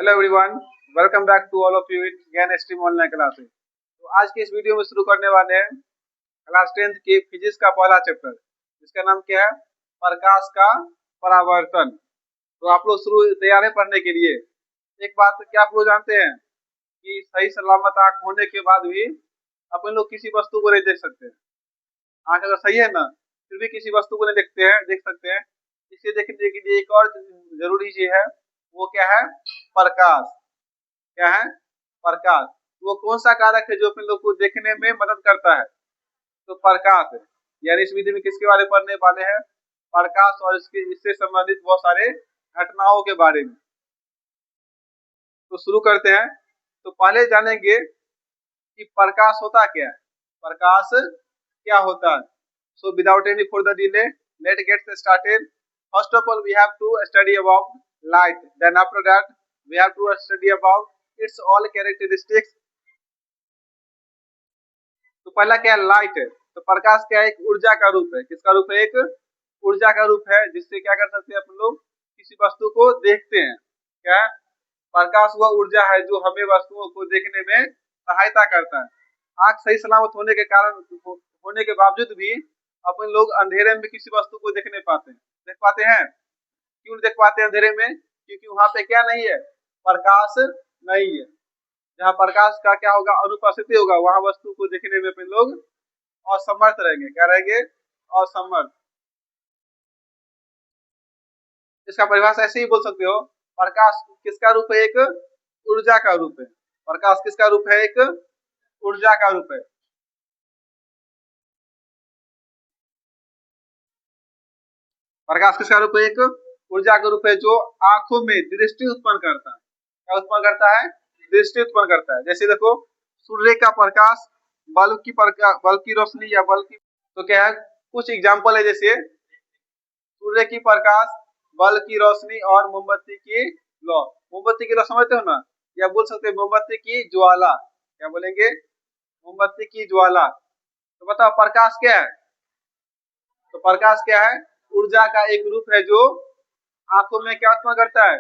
Hello everyone, welcome back to all of you in Gyan stream online classes. तो आज के इस वीडियो में शुरू करने वाले हैं क्लास 10th की फिजिक्स का पहला चैप्टर, जिसका नाम क्या है, प्रकाश का परावर्तन। तो आप लोग शुरू तैयार है पढ़ने के लिए। एक बात क्या आप लोग जानते हैं कि सही सलामत आंख होने के बाद भी अपन लोग किसी वस्तु को नहीं देख सकते। आंख अगर सही है ना, फिर भी किसी वस्तु को नहीं देख सकते हैं। इसे देखने के लिए एक और जरूरी चीज है, वो क्या है, प्रकाश। क्या है, प्रकाश। वो कौन सा कारक है जो अपन लोग को देखने में मदद करता है, तो प्रकाश है। यानी इस विधि में किसके बारे में पढ़ने वाले हैं, प्रकाश और इससे संबंधित बहुत सारे घटनाओं के बारे में। तो शुरू करते हैं। तो पहले जानेंगे कि प्रकाश होता क्या है, प्रकाश क्या होता है। So without any further delay, let get started. First of all we have to study about light, then after that we have to study about its all characteristics. तो पहला क्या है, लाइट है। तो प्रकाश क्या है, एक ऊर्जा का रूप है। किसका रूप है, एक ऊर्जा का रूप है, जिससे क्या कर सकते हैं अपन लोग, किसी वस्तु को देखते हैं। क्या है, प्रकाश वह ऊर्जा है जो हमें वस्तुओं को देखने में सहायता करता है। आंख सही सलामत होने के कारण होने के बावजूद भी अपन लोग अंधेरे में किसी वस्तु को देख नहीं पाते हैं। देख पाते हैं, क्यों देख पाते हैं अंधेरे में, क्योंकि वहां पे क्या नहीं है, प्रकाश नहीं है। जहाँ प्रकाश का क्या होगा, अनुपस्थिति होगा, वहां वस्तु को देखने में अपन लोग असमर्थ रहेंगे। क्या रहेंगे, असमर्थ। इसका परिभाषा ऐसे ही बोल सकते हो, प्रकाश किसका रूप है, एक ऊर्जा का रूप है। प्रकाश किसका रूप है, एक ऊर्जा का रूप है। प्रकाश किसका रूप है, एक ऊर्जा का रूप है, जो आंखों में दृष्टि उत्पन्न करता है। क्या उत्पन्न करता है, दृष्टि उत्पन्न करता है। जैसे देखो, सूर्य का प्रकाश, बल्ब की रोशनी या बल्ब की, तो क्या है, कुछ एग्जाम्पल है। जैसे सूर्य की प्रकाश, बल्ब की रोशनी और मोमबत्ती की लौ। मोमबत्ती की लौ समझते हो ना, या बोल सकते हैं मोमबत्ती की ज्वाला। क्या बोलेंगे, मोमबत्ती की ज्वाला। तो बताओ प्रकाश क्या है, तो प्रकाश क्या है, ऊर्जा का एक रूप है जो आंखों में क्या उत्पन्न करता है,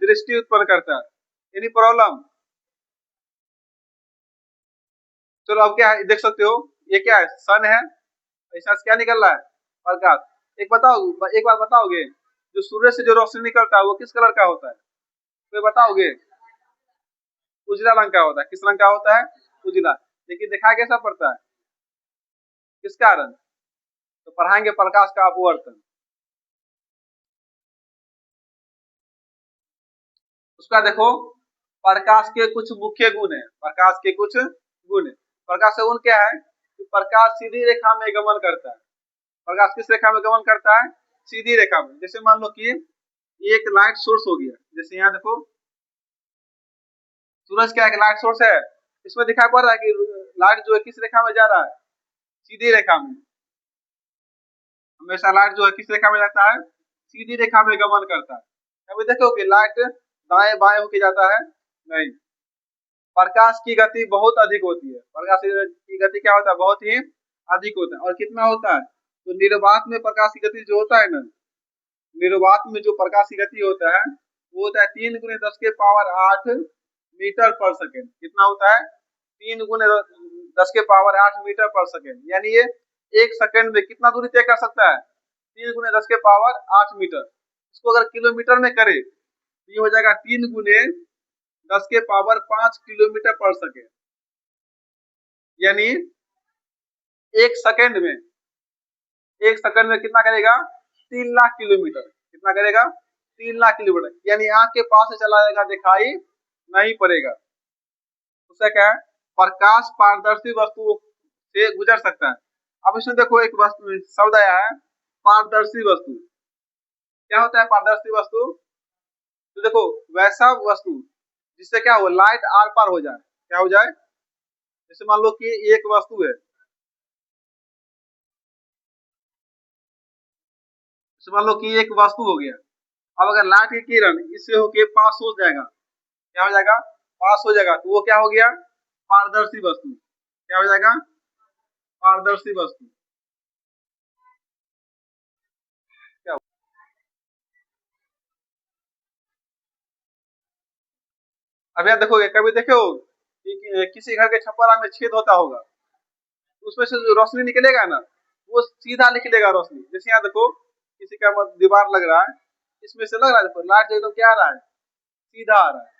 दृष्टि उत्पन्न करता है। Any problem. चलो अब क्या है, देख सकते हो, ये क्या है, सन है। ऐसा क्या निकल रहा है, प्रकाश। एक बार बताओगे, जो सूर्य से जो रोशनी निकलता है वो किस कलर का होता है, तो बताओगे, उजला रंग का होता है। किस रंग का होता है, उजला। लेकिन दिखाई कैसा पड़ता है, किस कारण, तो पढ़ाएंगे प्रकाश का अपवर्तन। उसका देखो, प्रकाश के कुछ मुख्य गुण है। प्रकाश के कुछ गुण है। प्रकाश का गुण क्या है, कि प्रकाश सीधी रेखा में गमन करता है। प्रकाश किस रेखा में गमन करता है, सीधी रेखा में। जैसे मान लो कि एक लाइट सोर्स हो गया, जैसे यहाँ देखो, सूरज क्या है, लाइट सोर्स है। इसमें दिखाई पड़ रहा है कि लाइट जो है किस रेखा में जा रहा है, सीधी रेखा में। हमेशा लाइट जो है किस रेखा में जाता है, सीधी रेखा में गमन करता है। कभी देखो कि लाइट दाएं बाएं होके जाता है, नहीं। प्रकाश की गति बहुत अधिक होती है। प्रकाश की गति क्या होता है, बहुत ही अधिक होता है। और कितना होता है, तो निर्वात में प्रकाश की गति जो होता है ना, निर्वात में जो प्रकाश की गति होता है वो होता है 3 × 10⁸ मीटर पर सेकेंड। कितना होता है, 3 × 10⁸ मीटर पर सेकेंड। यानी ये 1 सेकंड में कितना दूरी तय कर सकता है, 3 × 10⁸ इसको अगर किलोमीटर में करे तो ये हो जाएगा 3 × 10⁵ किलोमीटर पर सेकेंड। यानी 1 सेकंड में, 1 सेकंड में कितना करेगा, 3 लाख किलोमीटर। कितना करेगा, 3 लाख किलोमीटर। यानी आंख के पास से चला जाएगा, दिखाई नहीं पड़ेगा। उसका क्या है, प्रकाश पारदर्शी वस्तुओं से गुजर सकता है। अब इसमें देखो, एक वस्तु शब्द आया है, पारदर्शी वस्तु। क्या होता है पारदर्शी वस्तु, तो देखो, वैसा वस्तु जिससे क्या हो, लाइट आर पार हो जाए। क्या हो जाए, जैसे मान लो कि एक वस्तु है, जैसे मान लो कि एक वस्तु हो गया। अब अगर लाइट की किरण इससे होके पास हो जाएगा, क्या हो जाएगा, पास हो जाएगा, तो वो क्या हो गया, पारदर्शी वस्तु। क्या हो जाएगा, पारदर्शी वस्तु। क्या अब यहाँ देखोगे, कभी देखे हो कि किसी घर के छप्परा में छेद होता होगा, उसमें से जो रोशनी निकलेगा ना, वो सीधा निकलेगा रोशनी। जैसे यहाँ देखो, किसी का दीवार लग रहा है, इसमें से लग रहा है, देखो लाइट एकदम क्या आ रहा है, सीधा आ रहा है।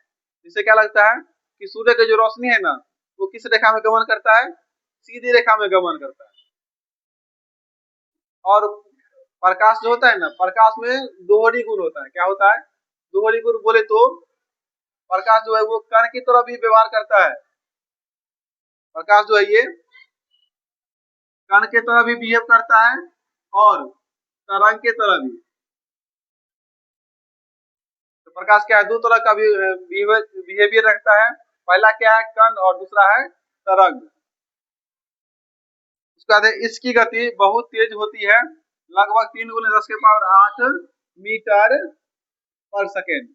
जिससे क्या लगता है कि सूर्य की जो रोशनी है ना, वो किस रेखा में गमन करता है, सीधी रेखा में गमन करता है। और प्रकाश जो होता है ना, प्रकाश में दोहरी गुण होता है। क्या होता है? दोहरी गुण बोले तो प्रकाश जो है वो कण की तरह भी व्यवहार करता है। प्रकाश जो है ये कण के तरह भी बिहेव करता है और तरंग के तरह भी। तो प्रकाश क्या है, दो तरह का भी बिहेवियर रखता है। पहला क्या है, कण, और दूसरा है तरंग। उसके बाद इसकी गति बहुत तेज होती है, लगभग 3 × 10⁸ मीटर पर सेकेंड।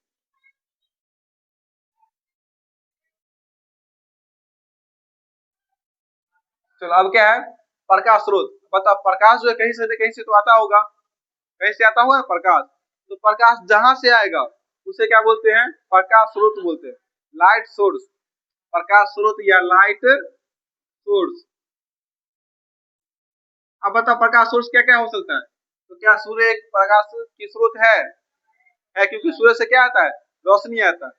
चलो अब क्या है, प्रकाश स्रोत। बताओ, प्रकाश जो है कहीं से तो आता होगा, कहीं से आता होगा ना प्रकाश। तो प्रकाश जहां से आएगा उसे क्या बोलते हैं, प्रकाश स्रोत बोलते हैं, लाइट सोर्स। प्रकाश स्रोत या लाइट सोर्स। अब बताओ प्रकाश सोर्स क्या क्या हो सकता है। तो क्या सूर्य एक प्रकाश की स्रोत है क्योंकि सूर्य से क्या आता है, रोशनी आता है।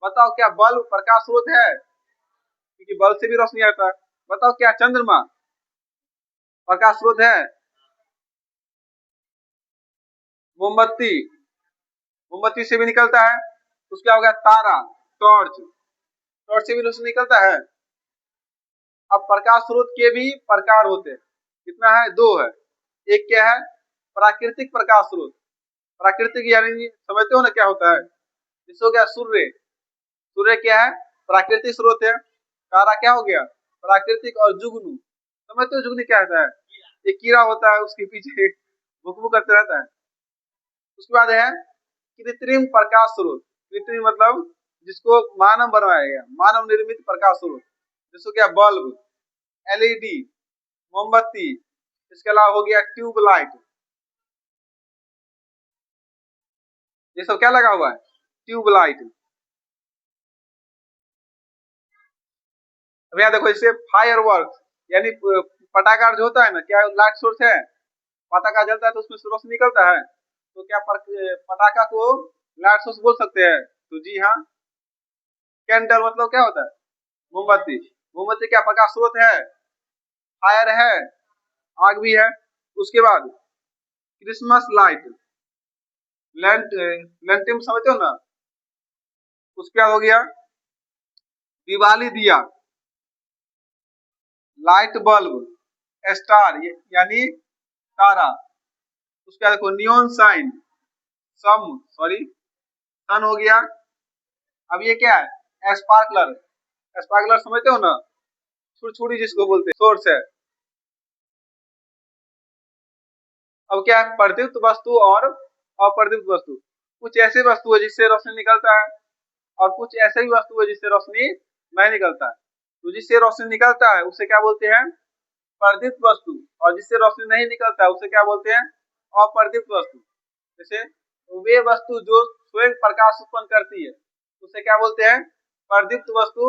बताओ क्या बल्ब प्रकाश स्रोत है, क्योंकि बल्ब से भी रोशनी आता है। बताओ क्या चंद्रमा प्रकाश स्रोत है। मोमबत्ती, मोमबत्ती से भी निकलता है। उसके क्या हो गया, तारा, टॉर्च, टॉर्च से भी रोशनी निकलता है। अब प्रकाश स्रोत के भी प्रकार होते हैं। कितना है, दो है। एक क्या है, प्राकृतिक प्रकाश स्रोत। प्राकृतिक यानी समझते हो ना क्या होता है। जैसे हो गया सूर्य, सूर्य क्या है, प्राकृतिक स्रोत है। तारा क्या हो गया, प्राकृतिक। और जुगनू, समझते हो जुगनू क्या होता है, एक कीड़ा होता है, उसके पीछे भुक भुक करते रहता है। उसके बाद है कृत्रिम प्रकाश स्रोत। कृत्रिम मतलब जिसको मानव बनवाया गया, मानव निर्मित प्रकाश स्रोत। जैसे क्या, बल्ब, एलईडी, मोमबत्ती। इसके अलावा हो गया ट्यूबलाइट। ये सब क्या लगा हुआ है, ट्यूबलाइट। अब यहाँ देखो, इससे फायर वर्क यानी पटाखा जो होता है ना, क्या लाइट सोर्स है। पटाखा जलता है तो उसमें से रोशनी निकलता है। तो क्या पटाखा को लाइट सोर्स बोल सकते हैं। तो जी हाँ। कैंडल मतलब क्या होता है, मोमबत्ती। मोमबत्ती क्या प्रकाश स्रोत है, फायर है, आग भी है। उसके बाद क्रिसमस लाइट, लैंटिम समझते हो ना। उसके बाद हो गया दिवाली दिया, लाइट बल्ब, स्टार यानी तारा। उसके बाद देखो नियॉन साइन, सन हो गया। अब ये क्या है, स्पार्कलर। स्पार्कलर समझते हो ना, छुड़छुड़ी जिसको बोलते हैं, सोर्स है। अब क्या है, प्रदीप्त वस्तु और अप्रदीप्त वस्तु। कुछ ऐसी वस्तु है जिससे रोशनी निकलता है, और कुछ ऐसे भी वस्तु है जिससे रोशनी नहीं निकलता है। तो जिससे रोशनी निकलता है उसे क्या बोलते हैं, प्रदीप्त वस्तु। और जिससे रोशनी नहीं निकलता है उसे क्या बोलते हैं, अप्रदीप्त वस्तु। जैसे वे वस्तु जो स्वयं प्रकाश उत्पन्न करती है उसे क्या बोलते हैं, प्रदीप्त वस्तु।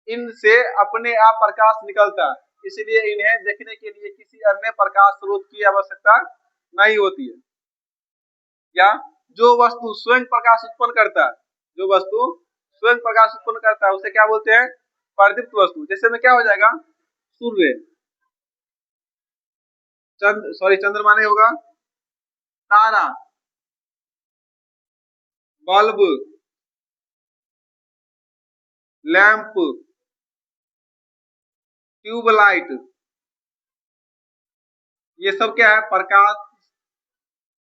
इनसे अपने आप प्रकाश निकलता है, इसलिए इन्हें देखने के लिए किसी अन्य प्रकाश स्रोत की आवश्यकता नहीं होती है। या जो वस्तु स्वयं प्रकाश उत्पन्न करता है, जो वस्तु स्वयं प्रकाश उत्पन्न करता है उसे क्या बोलते हैं, प्रदीप्त वस्तु। जैसे में क्या हो जाएगा, सूर्य, चंद्रमा नहीं होगा, तारा, बल्ब, लैंप, ट्यूबलाइट। ये सब क्या है, प्रकाश,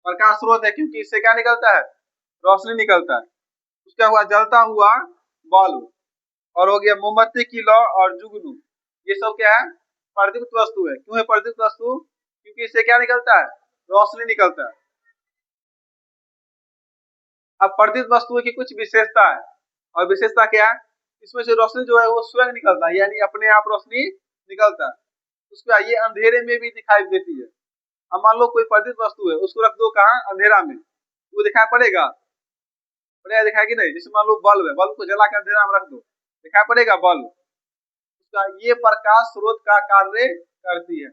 प्रकाश स्रोत है, क्योंकि इससे क्या निकलता है, रोशनी निकलता है। उसका हुआ जलता हुआ बल्ब, और हो गया मोमबत्ती की लौ और जुगनू। ये सब क्या है, प्रदीप्त वस्तु है। क्यों है प्रदीप्त वस्तु, क्योंकि इससे क्या निकलता है, रोशनी निकलता है। अब प्रदीप्त वस्तुओं की कुछ विशेषता है, और विशेषता क्या है, इसमें से रोशनी जो है वो स्वयं निकलता है, यानी अपने आप रोशनी निकलता है। उसके बाद ये अंधेरे में भी दिखाई देती है। अब मान लो कोई प्रदीप्त वस्तु है, उसको रख दो कहाँ, अंधेरा में, वो दिखाई पड़ेगा, बढ़िया दिखाई कि नहीं। जैसे मान लो बल्ब है, बल्ब को जला कर अंधेरा में रख दो, दिखाई पड़ेगा बल्ब। उसका ये प्रकाश स्रोत का कार्य करती है।